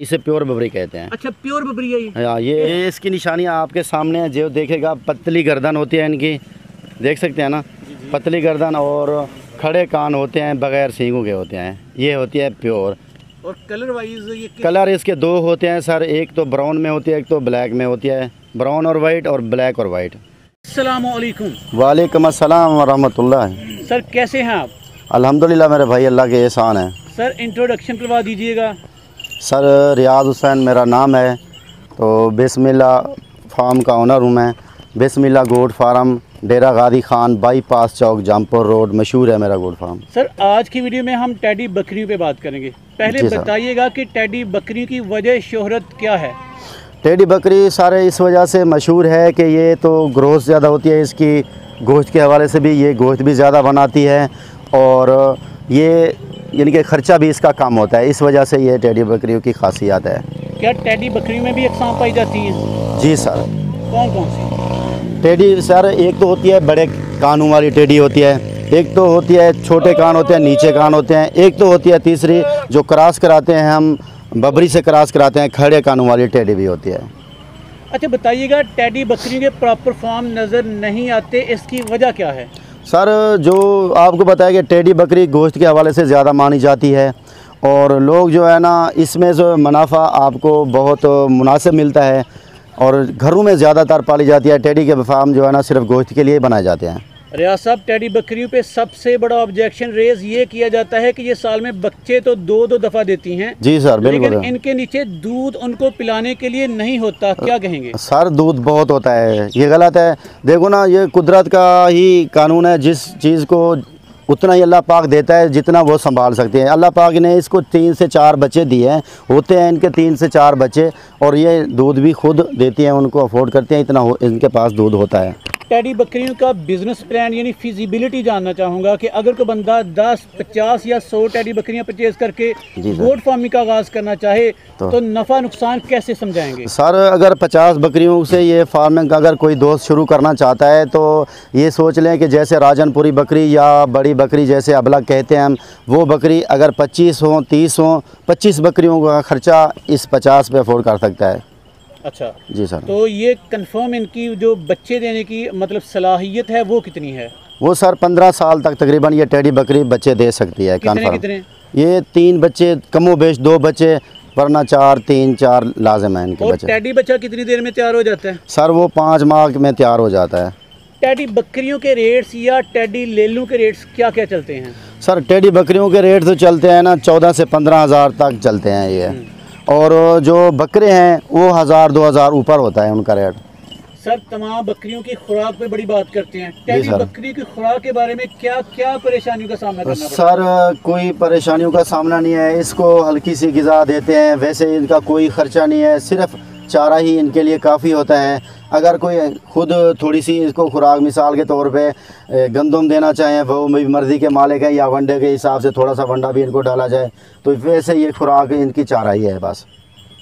इसे प्योर बबरी कहते हैं। अच्छा, प्योर बबरी है ये? हाँ, ये इसकी निशानियाँ आपके सामने है। जो देखेगा पतली गर्दन होती है इनकी, देख सकते हैं ना, पतली गर्दन और खड़े कान होते हैं, बगैर सींगों के होते हैं। ये होती है प्योर। और कलर वाइज ये कलर इसके दो होते हैं सर, एक तो ब्राउन में होती है, एक तो ब्लैक में होती है। ब्राउन और वाइट और ब्लैक और वाइट। अस्सलाम वालेकुम। वालेकुम अस्सलाम वरहमतुल्लाह। सर कैसे हैं आप? अल्हम्दुलिल्लाह मेरे भाई, अल्लाह के एहसान है। सर इंट्रोडक्शन करवा दीजिएगा। सर रियाज हुसैन मेरा नाम है। तो बिस्मिल्लाह फार्म का ओनर हूँ मैं। बिस्मिल्लाह गोट फार्म, डेरा गादी खान, बाईपास चौक, जामपुर रोड, मशहूर है मेरा गोट फार्म। सर आज की वीडियो में हम टेडी बकरियों पे बात करेंगे। पहले बताइएगा कि टेडी बकरियों की वजह शोहरत क्या है? टेडी बकरी सारे इस वजह से मशहूर है कि ये तो ग्रोथ ज़्यादा होती है इसकी, गोश्त के हवाले से भी ये गोश्त भी ज़्यादा बनाती है और ये यानी कि ख़र्चा भी इसका कम होता है। इस वजह से ये टेडी बकरियों की खासियत है। क्या टेडी बकरियों में भी अक़साम पाई जाती हैं? जी सर। कौन कौन सी? टेडी सर एक तो होती है बड़े कानों वाली टेडी होती है, एक तो होती है छोटे कान होते हैं, नीचे कान होते हैं, एक तो होती है तीसरी जो क्रॉस कराते हैं हम, बबरी से क्रॉस कराते हैं, खड़े कानों वाली टेडी भी होती है। अच्छा बताइएगा, टेडी बकरियों के प्रॉपर फॉर्म नज़र नहीं आते, इसकी वजह क्या है? सर जो आपको बताया कि टेडी बकरी गोश्त के हवाले से ज़्यादा मानी जाती है और लोग जो है ना इसमें जो मुनाफा आपको बहुत मुनासिब मिलता है और घरों में ज़्यादातर पाली जाती है। टेडी के फार्म जो है ना सिर्फ गोश्त के लिए बनाए जाते हैं। रियाज साहब, टेडी बकरियों पे सबसे बड़ा ऑब्जेक्शन रेज ये किया जाता है कि ये साल में बच्चे तो दो दफ़ा देती हैं। जी सर बिल्कुल। लेकिन इनके नीचे दूध उनको पिलाने के लिए नहीं होता, क्या कहेंगे? सर दूध बहुत होता है, ये गलत है। देखो ना, ये कुदरत का ही कानून है। जिस चीज़ को उतना ही अल्लाह पाक देता है जितना वो संभाल सकते हैं। अल्लाह पाक ने इसको 3 से 4 बच्चे दिए हैं, होते हैं इनके 3 से 4 बच्चे और ये दूध भी खुद देती हैं, उनको अफोर्ड करते हैं, इतना इनके पास दूध होता है। टेडी बकरियों का बिजनेस प्लान यानी फिजिबिलिटी जानना चाहूँगा कि अगर कोई बंदा 10, 50 या 100 टेडी बकरियाँ परचेज करके गोट फार्मिंग का आगाज़ करना चाहे तो नफ़ा नुकसान कैसे समझाएंगे? सर अगर 50 बकरियों से ये फार्मिंग अगर कोई दोस्त शुरू करना चाहता है तो ये सोच लें कि जैसे राजनपुरी बकरी या बड़ी बकरी जैसे अबलग कहते हैं हम, वो बकरी अगर 25 हो, 30 हो, 25 बकरियों का ख़र्चा इस 50 पे अफोर्ड कर सकता है। अच्छा जी सर। तो ये कंफर्म इनकी जो बच्चे देने की मतलब सलाहियत है वो कितनी है? वो सर 15 साल तक तकरीबन ये टेडी बकरी बच्चे दे सकती है। कितने? ये 3 बच्चे कमो बेश, 2 बच्चे वरना 4, 3, 4 लाजिम है इनके बच्चे। टेडी बच्चा कितनी देर में तैयार हो जाता है? सर वो 5 माह में तैयार हो जाता है। टेडी बकरियों के रेट्स या टेडी लेलू के रेट्स क्या क्या चलते हैं? सर टेडी बकरियों के रेट तो चलते हैं ना 14 से 15 हज़ार तक चलते हैं ये, और जो बकरे हैं वो 1000-2000 ऊपर होता है उनका रेट। सर तमाम बकरियों की खुराक पे बड़ी बात करते हैं, टेडी बकरी की खुराक के बारे में क्या क्या परेशानियों का सामना करना पड़ता है? सर कोई परेशानियों का सामना नहीं है, इसको हल्की सी ग़िज़ा देते हैं, वैसे इनका कोई ख़र्चा नहीं है, सिर्फ चारा ही इनके लिए काफ़ी होता है। अगर कोई खुद थोड़ी सी इसको खुराक मिसाल के तौर पे गंदम देना चाहें वो मेरी मर्ज़ी के मालिक है, या वनडे के हिसाब से थोड़ा सा वंडा भी इनको डाला जाए, तो वैसे ये खुराक इनकी चारा ही है बस।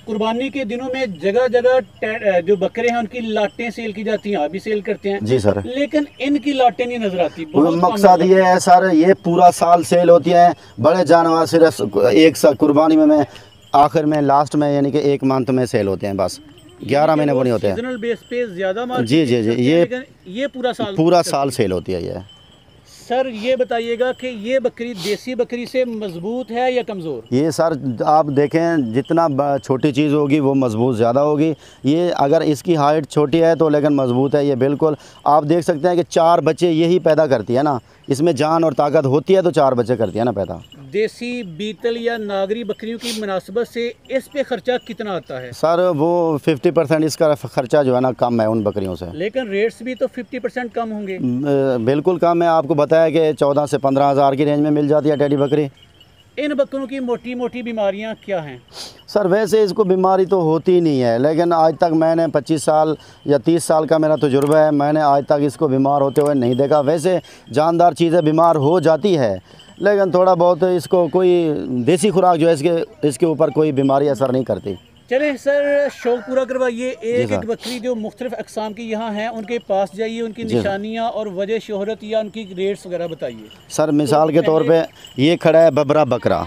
कुर्बानी के दिनों में जगह जगह जो बकरे हैं उनकी लाटें सेल की जाती हैं, आप भी सेल करते हैं? जी सर। लेकिन इनकी लाटें नहीं नजर आती। मकसद ये है सर, ये पूरा साल सेल होती है। बड़े जानवर सिर्फ एक कुर्बानी में आखिर में लास्ट में यानी कि 1 मंथ में सेल होते हैं, बस 11 महीने वो नहीं होते हैं। सीजनल बेस पे ज़्यादा मार्केट। जी जी जी, ये पूरा साल सेल होती है ये। सर ये बताइएगा कि ये बकरी देसी बकरी से मजबूत है या कमज़ोर? ये सर आप देखें जितना छोटी चीज़ होगी वो मजबूत ज़्यादा होगी। ये अगर इसकी हाइट छोटी है तो लेकिन मजबूत है ये बिल्कुल। आप देख सकते हैं कि 4 बच्चे यही पैदा करती है ना, इसमें जान और ताकत होती है तो 4 बच्चे करती है ना पैदा। देसी बीतल या नागरी बकरियों की मुनासबत से इस पे खर्चा कितना आता है? सर वो 50% इसका खर्चा जो है ना कम है उन बकरियों से। लेकिन रेट्स भी तो 50% कम होंगे? बिल्कुल कम है। आपको बताया कि 14 से 15 हज़ार की रेंज में मिल जाती है टेडी बकरी। इन बकरों की मोटी मोटी बीमारियां क्या हैं? सर वैसे इसको बीमारी तो होती नहीं है, लेकिन आज तक मैंने 25 साल या 30 साल का मेरा तजुर्बा है, मैंने आज तक इसको बीमार होते हुए नहीं देखा। वैसे जानदार चीज़ें बीमार हो जाती है, लेकिन थोड़ा बहुत इसको कोई देसी खुराक जो है इसके ऊपर कोई बीमारी असर नहीं करती। चलें सर, शौक पूरा करवाइए। एक एक बकरी जो मुख्तलिफ अक़साम की यहाँ हैं उनके पास जाइए, उनकी निशानियाँ और वजह शोहरत या उनकी रेट्स वगैरह बताइए। सर मिसाल के तौर पे ये खड़ा है बबरा बकरा,